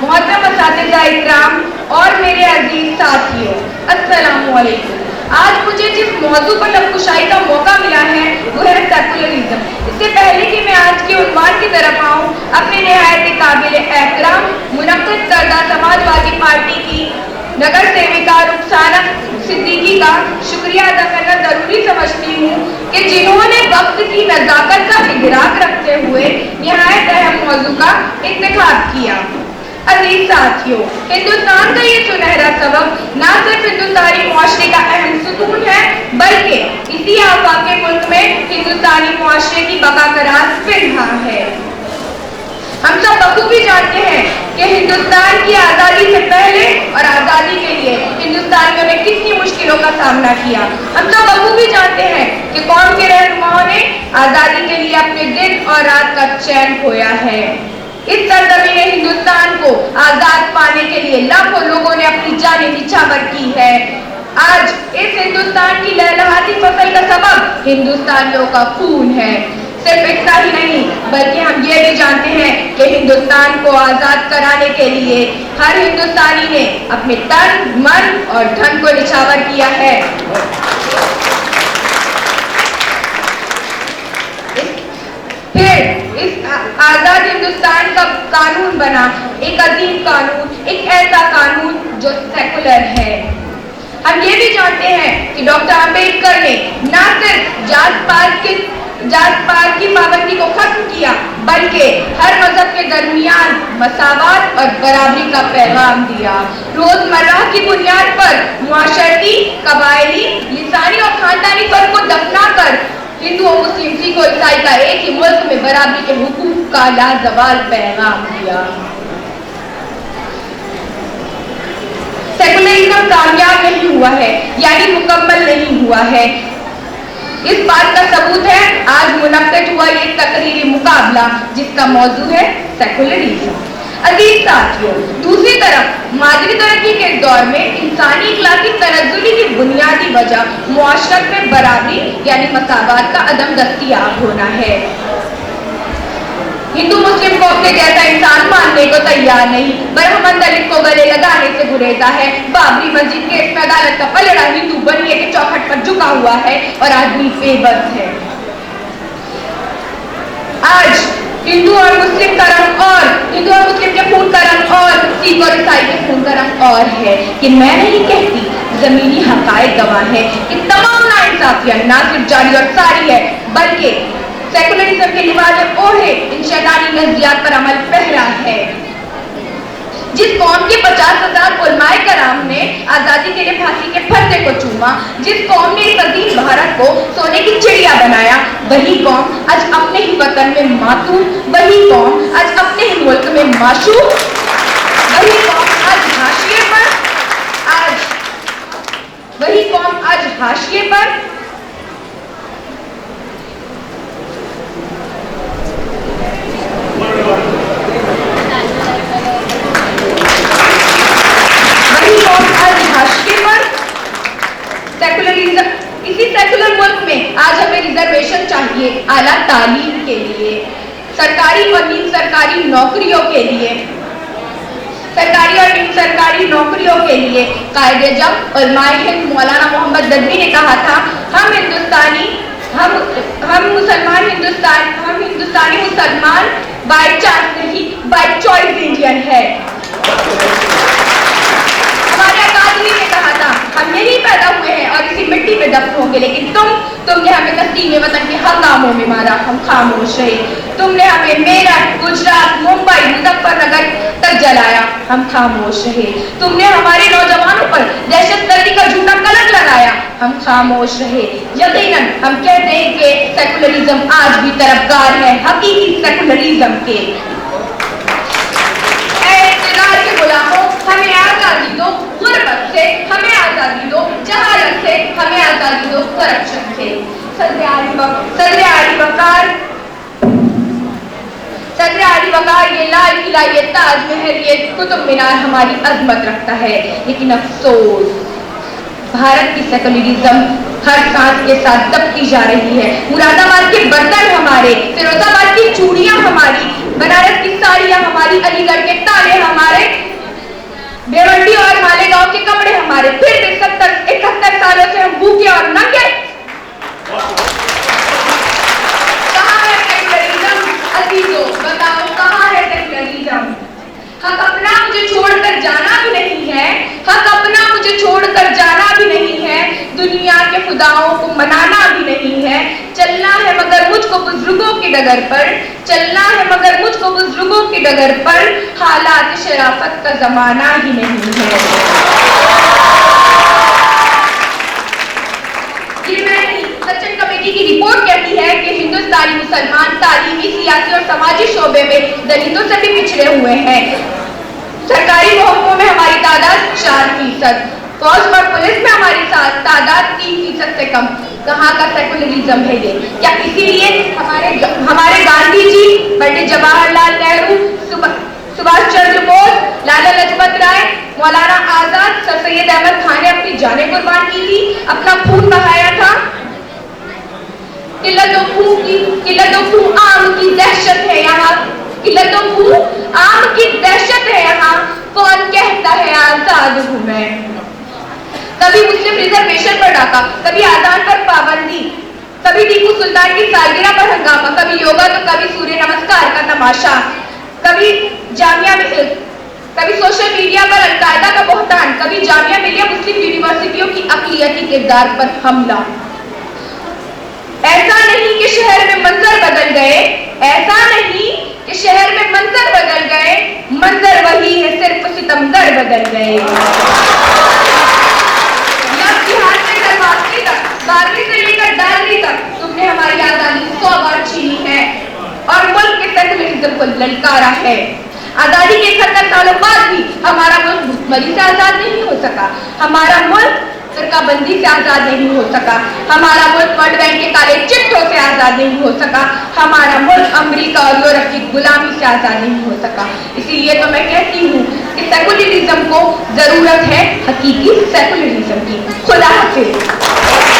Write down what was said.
मोहतरम असातिज़ा इकराम और मेरे अजीज साथियों, अस्सलामुअलैकुम। आज मुझे जिस मौजू पर तबकुशाई का मौका मिला है वो है सेकुलरिज्म। इससे पहले कि मैं आज के उन्वान की तरफ आऊँ, अपने निहायत काबिल एहतराम मुनक्किद करदा समाजवादी पार्टी की नगर सेविका रुखसाना सिद्दीकी का शुक्रिया अदा करना जरूरी समझती हूँ कि जिन्होंने वक्त की नज़ाकत का इदराक रखते हुए निहायत अहम मौजू का इंतखाब किया। अजीज साथियों, हिंदुस्तान का ये सुनहरा सबक न सिर्फ हिंदुस्तानी मुआशरे का अहम सुतून है, बल्कि इसी आफाके मुल्क में हिंदुस्तानी मुआशरे की बका करार फिर रहा है। हम सब बखूबी जानते हैं कि हिंदुस्तान की आज़ादी से पहले और आज़ादी के लिए हिंदुस्तानियों ने कितनी मुश्किलों का सामना किया। हम सब बखूबी जानते हैं कि कौम के रहनुमाओं ने आज़ादी के लिए अपने दिन और रात का चैन खोया है। इस सरजमीन हिंदुस्तान को आजाद पाने के लिए लाखों लोगों ने अपनी जानें निछावर की है। आज इस हिंदुस्तान की लहलहाती फसल का सबब हिंदुस्तानियों का खून है। सिर्फ इतना ही नहीं, बल्कि हम ये भी जानते हैं कि हिंदुस्तान को आजाद कराने के लिए हर हिंदुस्तानी ने अपने तन, मन और धन को निछावर किया है। फिर इस आजाद हिंदुस्तान का कानून बना, एक अजीम कानून, एक ऐसा कानून जो सेकुलर है। हम ये भी जानते हैं कि डॉक्टर अंबेडकर ने न सिर्फ जात पात की पाबंदी को खत्म किया, बल्कि हर मजहब के दरमियान मसावत और बराबरी का पैगाम दिया। रोजमर्रा की बुनियाद पर मुआशरती, कबायली, लिसानी और खानदानी फर्क को दफना कर हिंदू और मुस्लिम, सिख और ईसाई का एक ही मुल्क में बराबरी के हुकूक का लाजवाल पैगाम दिया। सेकुलरिज्म कामयाब नहीं हुआ है, यानी मुकम्मल नहीं हुआ है। इस बात का सबूत है आज मुनक्किद हुआ ये तकरीरी मुकाबला, जिसका मौजू है सेकुलरिज्म। अजीज साथियों, दूसरी तरफ मादरी तरक्की के दौर में इंसानी इखलाकी तनज़्ज़ुली की बुनियादी वजह मुआशरत में बराबरी यानी मसावत का अदम दस्तयाब होना है। हिंदू मुस्लिम को अपने जैसा इंसान मानने को तैयार नहीं, बरहमन दलित को गले लगाने से गुरेजा है। बाबरी मस्जिद केस में अदालत का पलड़ा हिंदू बनिए के चौखट पर झुका हुआ है और आदमी बेबस है। आज हिंदू और मुस्लिम का रंग और हिंदू और मुस्लिम के खून का रंग और सिख और ईसाई के खून का रंग और है। कि मैं नहीं कहती, जमीनी हकायक गवाह है कि तमाम नाइंसाफियां ना सिर्फ जारी और सारी है, बल्कि सेकुलरिज्म के लिबास ओढ़े इन शैतानी नजरियात पर अमल पहरा है। जिस कौम के 50,000 उलमाए कराम ने आजादी के लिए फांसी के फंदे को चूमा, जिस कौम ने इस अजीम भारत को सोने की चिड़िया बनाया, वही कौम आज अपने ही वतन में मातूम, वही कौम आज अपने ही मुल्क में माशूक, वही कौम आज हाशिए पर वही कौम आज हाशिए पर सेकुलरिज्म। इसी सेकुलर मुल्क में आज हमें रिजर्वेशन चाहिए आला तालीम के लिए, सरकारी और नीम सरकारी नौकरियों के लिए, सरकारी और नीम सरकारी नौकरियों के लिए। कायदे जंग उलमाए हिंद मौलाना मोहम्मद नदवी ने कहा था, हम हिंदुस्तानी मुसलमान बाय चांस नहीं, बाय चॉइस इंडियन है। हमारे अकादमी ने कहा था, हम यही पैदा हुए हैं और इसी मिट्टी में दफन होंगे, लेकिन तुमने हमें तस्लीम वतन के हर कामों में मारा, हम खामोश रहे। तुमने हमें मेरठ, गुजरात, मुंबई, मुजफ्फरनगर तक जलाया, हम खामोश रहे। तुमने हमारे नौजवानों पर दहशतगर्दी का झूठा कलंक लगाया, हम खामोश रहे। यकीनन हम कहते हैं कि सेकुलरिज्म आज भी तरफदार है हकीकी सेकुलरिज्म के। के गुलामों, हमें आजादी दो, गुर्बत से हमें आजादी दो, जहालत से हमें आजादी दो, करप्शन से। सदर आली वकार, ये लाल किला, ये ताजमहल, ये कुतुब मीनार हमारी अजमत रखता है। लेकिन अफसोस, भारत की सेकुलरिज्म हर सांस के साथ दबती जा रही है। मुरादाबाद के बर्तन हमारे, फिरोजाबाद की चूड़ियां हमारी, बनारस की साड़ियां हमारी, अलीगढ़ के ताले हमारे, भिवंडी और मालेगांव के कपड़े हमारे। फिर भी 70-71 सालों से हम भूखे और नंगे। कहाँ है सेकुलरिज्म? अजीजों बताओ, कहाँ है सेकुलरिज्म? हक अपना मुझे छोड़कर जाना भी नहीं है, हक अपना मुझे छोड़कर जाना भी नहीं है, दुनिया के खुदाओं को मनाना भी नहीं है। चलना है मगर मुझको बुजुर्गों की डगर पर, चलना है मगर मुझको बुजुर्गों की डगर पर, हालात शराफत का जमाना ही नहीं है। सचिन कमेटी की रिपोर्ट कहती है कि हिंदुस्तानी मुसलमान तालीमी, सियासी और समाजी शोबे में दलितों से भी पिछड़े हुए हैं। सरकारी महकमों में हमारी तादाद 4%, फौज और पुलिस में हमारी तादाद 3% से कम। कहाँ का सेकुलरिज्म है ये? क्या इसीलिए हमारे गांधी जी, पंडित जवाहरलाल नेहरू, सुभाष चंद्र बोस, लाला लाजपत राय, मौलाना आजाद, सर सैयद अहमद खान ने अपनी जानें कुर्बान की थी, अपना खून बहाया था? किल्लतों खून आम की दहशत है यहाँ, किल्लतों खून आम की दहशत है यहाँ, कौन कहता है आजाद हूँ मैं? कभी मुस्लिम रिजर्वेशन पर डाका, कभी आजान पर पाबंदी, कभी टीपू सुल्तान की सालगिरह पर हंगामा, कभी योगा तो कभी सूर्य नमस्कार का तमाशा, कभी सोशल मीडिया पर अलकायदा का बोहतान, कभी जामिया मिलिया मुस्लिम यूनिवर्सिटियों की अक़लियती किरदार पर हमला। ऐसा नहीं कि शहर में मंजर बदल गए, ऐसा नहीं कि शहर में मंजर बदल गए, मंजर वही है, सिर्फ सितमगर बदल गए। बिहार से दरवाजे तक, 12वीं से लेकर 12वीं तक तुमने हमारी आजादी 100 बार छीनी है और मुल्क के सेकुलरिज्म को ललकारा है। आजादी के 71 सालों बाद भी हमारा मुल्क भुखमरी से आजाद नहीं हो सका, हमारा मुल्क फिरकाबंदी से आजाद नहीं हो सका, हमारा मुल्क वर्ल्ड बैंक के काले चिट्ठों से आजाद नहीं हो सका, हमारा मुल्क अमेरिका और यूरोप की गुलामी से आजाद नहीं हो सका। इसीलिए तो मैं कहती हूँ कि सेकुलरिज्म को जरूरत है हकीकी सेकुलरिज्म की। खुदा हाफिज़।